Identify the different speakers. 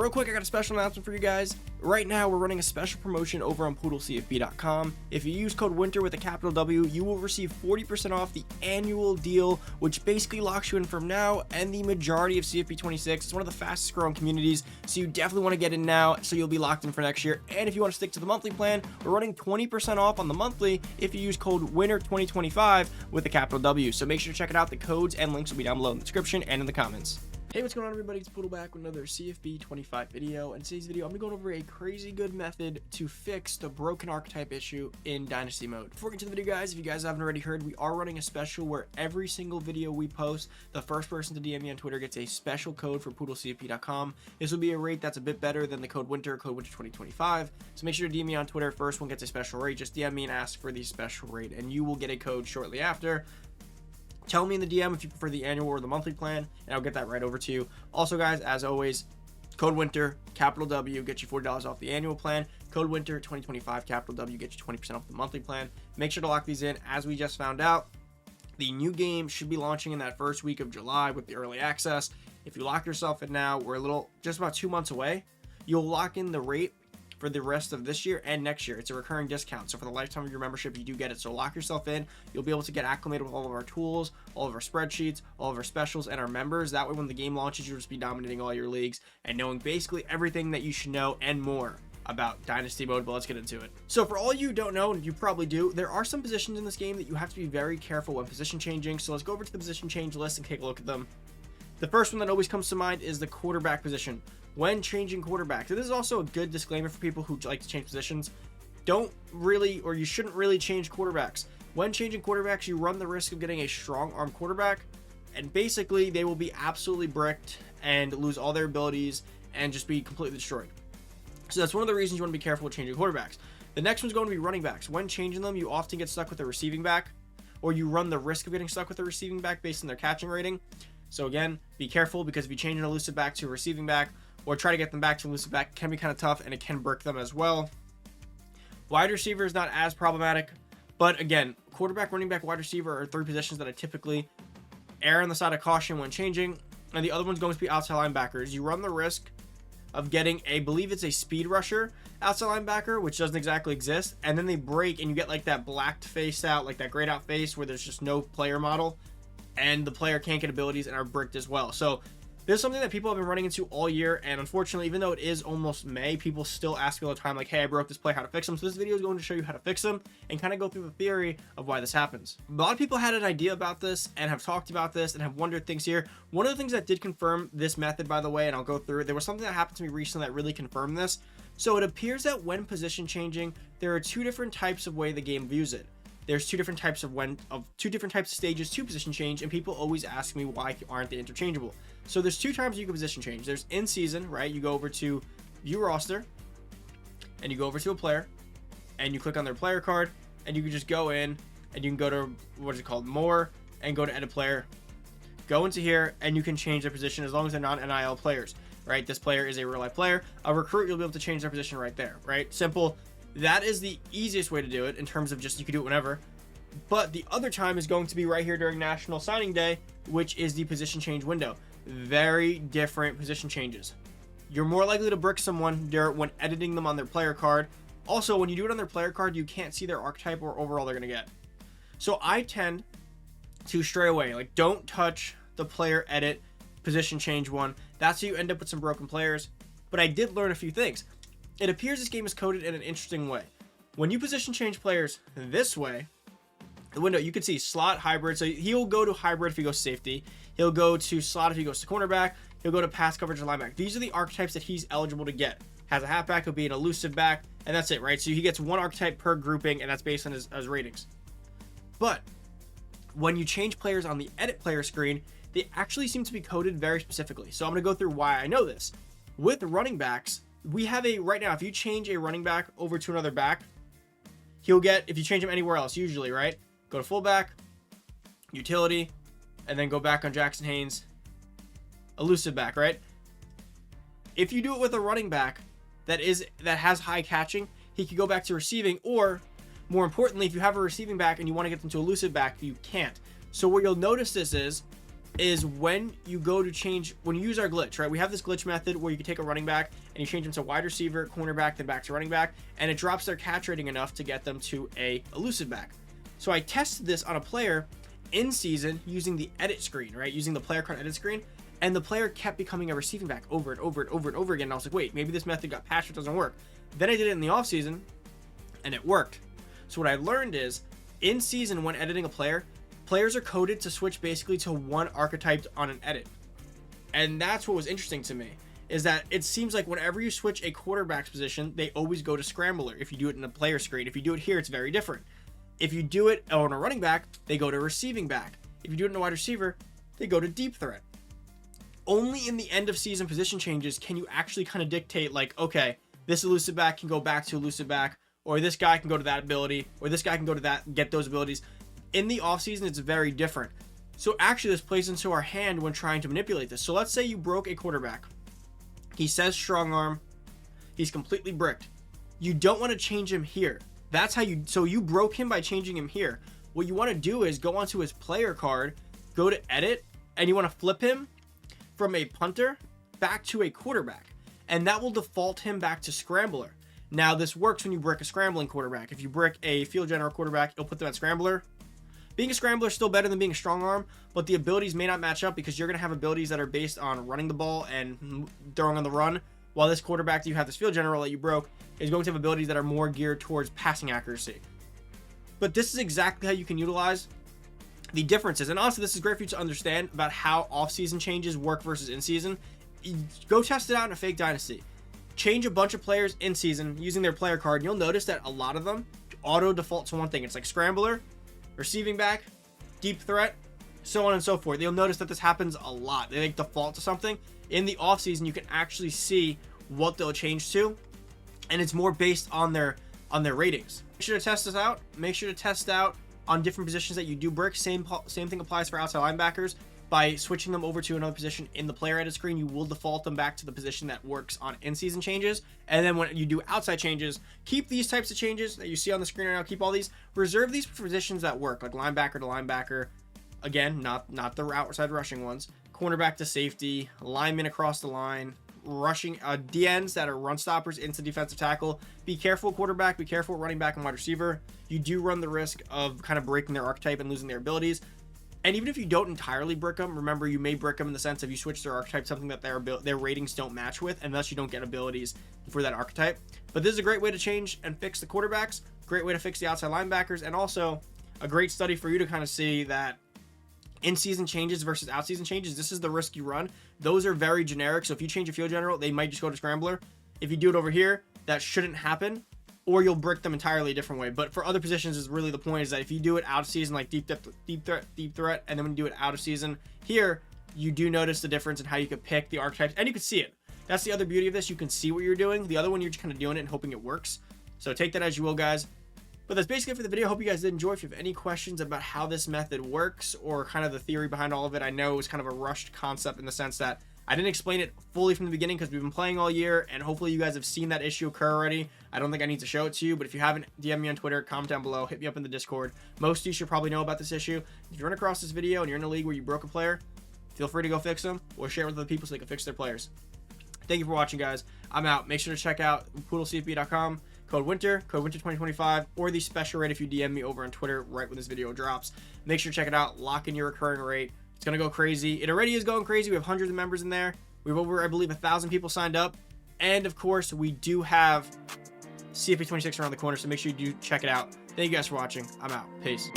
Speaker 1: real quick, I got a special announcement for you guys. Right now, we're running a special promotion over on poodlecfb.com. If you use code WINTER with a capital W, you will receive 40% off the annual deal, which basically locks you in from now and the majority of CFB 26. It's one of the fastest growing communities, so you definitely want to get in now so you'll be locked in for next year. And if you want to stick to the monthly plan, we're running 20% off on the monthly if you use code WINTER2025 with a capital W. So make sure to check it out. The codes and links will be down below in the description and in the comments. Hey, what's going on, everybody? It's Poodle back with another CFB 25 video. In today's video, I'm going to go over a crazy good method to fix the broken archetype issue in Dynasty mode. Before we get to the video, guys, if you guys haven't already heard, we are running a special where every single video we post, the first person to DM me on Twitter gets a special code for poodlecfb.com. This will be a rate that's a bit better than the code WINTER 2025. So make sure to DM me on Twitter. First one gets a special rate. Just DM me and ask for the special rate, and you will get a code shortly after. Tell me in the DM if you prefer the annual or the monthly plan, and I'll get that right over to you. Also, guys, as always, code WINTER, capital W, get you $40 off the annual plan. Code WINTER 2025, capital W, get you 20% off the monthly plan. Make sure to lock these in. As we just found out, the new game should be launching in that first week of July with the early access. If you lock yourself in now, we're just about 2 months away. You'll lock in the rate for the rest of this year and next year. It's a recurring discount, so for the lifetime of your membership, you do get it. So lock yourself in. You'll be able to get acclimated with all of our tools, all of our spreadsheets, all of our specials, and our members. That way, when the game launches, you'll just be dominating all your leagues and knowing basically everything that you should know and more about Dynasty mode. But let's get into it. So for all you don't know, and you probably do, there are some positions in this game that you have to be very careful when position changing. So let's go over to the position change list and take a look at them. The first one that always comes to mind is the quarterback position. When changing quarterbacks, this is also a good disclaimer for people who like to change positions. Don't really, or you shouldn't really change quarterbacks. When changing quarterbacks, you run the risk of getting a strong arm quarterback, and basically they will be absolutely bricked and lose all their abilities and just be completely destroyed. So that's one of the reasons you want to be careful with changing quarterbacks. The next one's going to be running backs. When changing them, you often get stuck with a receiving back, or you run the risk of getting stuck with a receiving back based on their catching rating. So again, be careful, because if you change an elusive back to a receiving back, or try to get them back to elusive back, can be kind of tough, and it can brick them as well. Wide receiver is not as problematic, but again, quarterback, running back, wide receiver are three positions that I typically err on the side of caution when changing, and the other one's going to be outside linebackers. You run the risk of getting I believe it's a speed rusher outside linebacker, which doesn't exactly exist, and then they break, and you get like that blacked face out, like that grayed out face where there's just no player model, and the player can't get abilities and are bricked as well. So this is something that people have been running into all year, and unfortunately, even though it is almost May, people still ask me all the time, like, hey, I broke this player, how to fix them. So this video is going to show you how to fix them and kind of go through the theory of why this happens. A lot of people had an idea about this and have talked about this and have wondered things here. One of the things that did confirm this method, by the way, and I'll go through it, there was something that happened to me recently that really confirmed this. So it appears that when position changing, there are two different types of way the game views it. There's two different types of stages to position change, and people always ask me why aren't they interchangeable. So there's two times you can position change. There's in season, right? You go over to view roster, and you go over to a player, and you click on their player card, and you can just go in, and you can go to what is it called, more, and go to edit player. Go into here, and you can change their position as long as they're not NIL players, right? This player is a real life player. A recruit, you'll be able to change their position right there, right? Simple. That is the easiest way to do it in terms of just you can do it whenever. But the other time is going to be right here during National Signing Day, which is the position change window. Very different position changes. You're more likely to brick someone when editing them on their player card. Also, when you do it on their player card, you can't see their archetype or overall they're going to get. So I tend to stray away. Like, don't touch the player edit position change one. That's how you end up with some broken players. But I did learn a few things. It appears this game is coded in an interesting way. When you position change players this way, the window, you can see slot, hybrid. So he'll go to hybrid if he goes safety. He'll go to slot if he goes to cornerback. He'll go to pass coverage and linebacker. These are the archetypes that he's eligible to get. Has a halfback, he'll be an elusive back, and that's it, right? So he gets one archetype per grouping, and that's based on his ratings. But when you change players on the edit player screen, they actually seem to be coded very specifically. So I'm going to go through why I know this. With running backs, we have right now, if you change a running back over to another back, he'll get, if you change him anywhere else, usually, right? Go to fullback, utility, and then go back on Jackson Haynes, elusive back, right? If you do it with a running back that has high catching, he could go back to receiving, or more importantly, if you have a receiving back and you want to get them to elusive back, you can't. So where you'll notice this is is when you go to change, when you use our glitch, right? We have this glitch method where you can take a running back and you change them to wide receiver, cornerback, then back to running back, and it drops their catch rating enough to get them to a elusive back. So I tested this on a player in season using the edit screen, right? Using the player card edit screen, and the player kept becoming a receiving back over and over and over and over again. And I was like, wait, maybe this method got patched, it doesn't work. Then I did it in the off season and it worked. So what I learned is in season, when editing a player, players are coded to switch basically to one archetype on an edit. And that's what was interesting to me, is that it seems like whenever you switch a quarterback's position, they always go to scrambler. If you do it in a player screen, if you do it here, it's very different. If you do it on a running back, they go to receiving back. If you do it in a wide receiver, they go to deep threat. Only in the end of season position changes can you actually kind of dictate, like, okay, this elusive back can go back to elusive back, or this guy can go to that ability, or this guy can go to that, get those abilities. In the offseason, it's very different. So actually, this plays into our hand when trying to manipulate this. So let's say you broke a quarterback. He says strong arm. He's completely bricked. You don't want to change him here. That's how you, so you broke him by changing him here. What you want to do is go onto his player card, go to edit, and you want to flip him from a punter back to a quarterback. And that will default him back to scrambler. Now, this works when you brick a scrambling quarterback. If you brick a field general quarterback, you'll put them at scrambler. Being a scrambler is still better than being a strong arm, but the abilities may not match up because you're going to have abilities that are based on running the ball and throwing on the run, while this quarterback that you have, this field general that you broke, is going to have abilities that are more geared towards passing accuracy. But this is exactly how you can utilize the differences. And honestly, this is great for you to understand about how off-season changes work versus in-season. Go test it out in a fake Dynasty. Change a bunch of players in season using their player card, and you'll notice that a lot of them auto default to one thing. It's like scrambler, receiving back, deep threat, so on and so forth. You'll notice that this happens a lot. They like default to something. In the off season, you can actually see what they'll change to, and it's more based on their ratings. Make sure to test this out. Make sure to test out on different positions that you do brick. Same thing applies for outside linebackers. By switching them over to another position in the player edit screen, you will default them back to the position that works on in-season changes. And then when you do outside changes, keep these types of changes that you see on the screen right now. Keep all these. Reserve these for positions that work, like linebacker to linebacker. Again, not the outside rushing ones. Cornerback to safety, lineman across the line, rushing DNs that are run stoppers into defensive tackle. Be careful, quarterback. Be careful, running back and wide receiver. You do run the risk of kind of breaking their archetype and losing their abilities. And even if you don't entirely brick them, remember, you may brick them in the sense of you switch their archetype, something that their ratings don't match with, unless you don't get abilities for that archetype. But this is a great way to change and fix the quarterbacks, great way to fix the outside linebackers, and also a great study for you to kind of see that in-season changes versus out-season changes, this is the risk you run. Those are very generic, so if you change a field general, they might just go to scrambler. If you do it over here, that shouldn't happen, or you'll brick them entirely a different way. But for other positions, is really the point, is that if you do it out of season, like deep threat, and then when you do it out of season here, you do notice the difference in how you could pick the archetypes, and you can see it. That's the other beauty of this. You can see what you're doing. The other one, you're just kind of doing it and hoping it works. So take that as you will, guys. But that's basically it for the video. I hope you guys did enjoy. If you have any questions about how this method works or kind of the theory behind all of it, I know it was kind of a rushed concept in the sense that I didn't explain it fully from the beginning because we've been playing all year, and hopefully you guys have seen that issue occur already. I don't think I need to show it to you, but if you haven't, DM me on Twitter, comment down below, hit me up in the Discord. Most of you should probably know about this issue. If you run across this video and you're in a league where you broke a player, feel free to go fix them or share it with other people so they can fix their players. Thank you for watching, guys. I'm out. Make sure to check out poodlecfb.com, code winter 2025, or the special rate if you DM me over on Twitter right when this video drops. Make sure to check it out. Lock in your recurring rate. It's going to go crazy. It already is going crazy. We have hundreds of members in there. We have over, I believe, 1,000 people signed up. And, of course, we do have CFP 26 around the corner, so make sure you do check it out. Thank you guys for watching. I'm out. Peace.